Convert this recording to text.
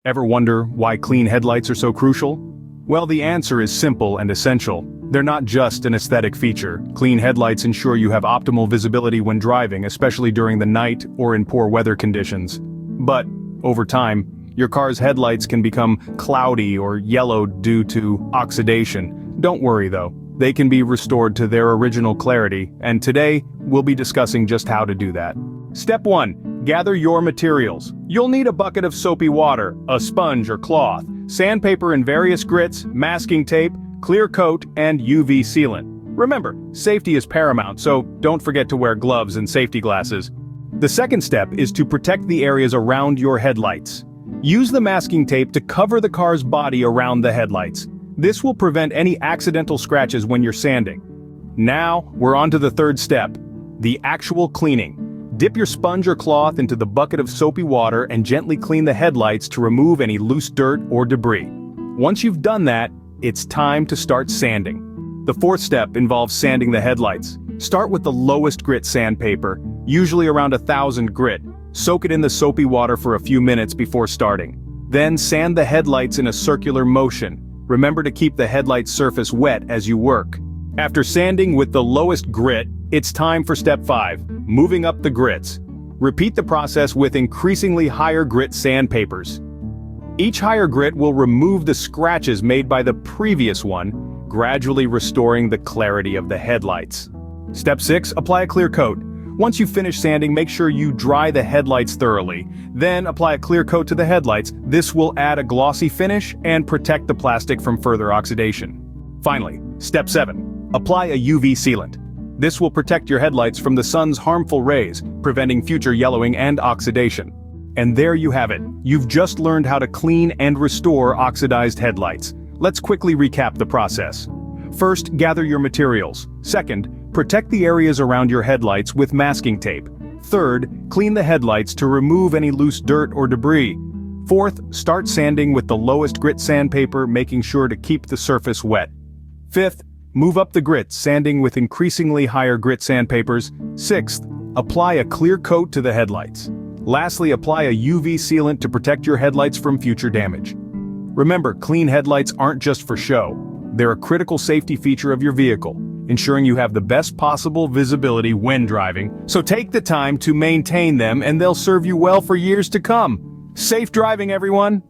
Ever wonder why clean headlights are so crucial? Well, the answer is simple and essential. They're not just an aesthetic feature. Clean headlights ensure you have optimal visibility when driving, especially during the night or in poor weather conditions. But, over time, your car's headlights can become cloudy or yellowed due to oxidation. Don't worry though, they can be restored to their original clarity, and today, we'll be discussing just how to do that. Step 1. Gather your materials. You'll need a bucket of soapy water, a sponge or cloth, sandpaper in various grits, masking tape, clear coat, and UV sealant. Remember, safety is paramount, so don't forget to wear gloves and safety glasses. The second step is to protect the areas around your headlights. Use the masking tape to cover the car's body around the headlights. This will prevent any accidental scratches when you're sanding. Now, we're on to the third step, the actual cleaning. Dip your sponge or cloth into the bucket of soapy water and gently clean the headlights to remove any loose dirt or debris. Once you've done that, it's time to start sanding. The fourth step involves sanding the headlights. Start with the lowest grit sandpaper, usually around 1,000 grit. Soak it in the soapy water for a few minutes before starting. Then sand the headlights in a circular motion. Remember to keep the headlight surface wet as you work. After sanding with the lowest grit, it's time for step 5, moving up the grits. Repeat the process with increasingly higher grit sandpapers. Each higher grit will remove the scratches made by the previous one, gradually restoring the clarity of the headlights. Step 6, apply a clear coat. Once you finish sanding, make sure you dry the headlights thoroughly. Then apply a clear coat to the headlights. This will add a glossy finish and protect the plastic from further oxidation. Finally, step 7, apply a UV sealant. This will protect your headlights from the sun's harmful rays, preventing future yellowing and oxidation. And there you have it. You've just learned how to clean and restore oxidized headlights. Let's quickly recap the process. First, gather your materials. Second, protect the areas around your headlights with masking tape. Third, clean the headlights to remove any loose dirt or debris. Fourth, start sanding with the lowest grit sandpaper, making sure to keep the surface wet. Fifth, move up the grits, sanding with increasingly higher grit sandpapers. Sixth, apply a clear coat to the headlights. Lastly, apply a UV sealant to protect your headlights from future damage. Remember, clean headlights aren't just for show. They're a critical safety feature of your vehicle, ensuring you have the best possible visibility when driving. So take the time to maintain them and they'll serve you well for years to come. Safe driving, everyone!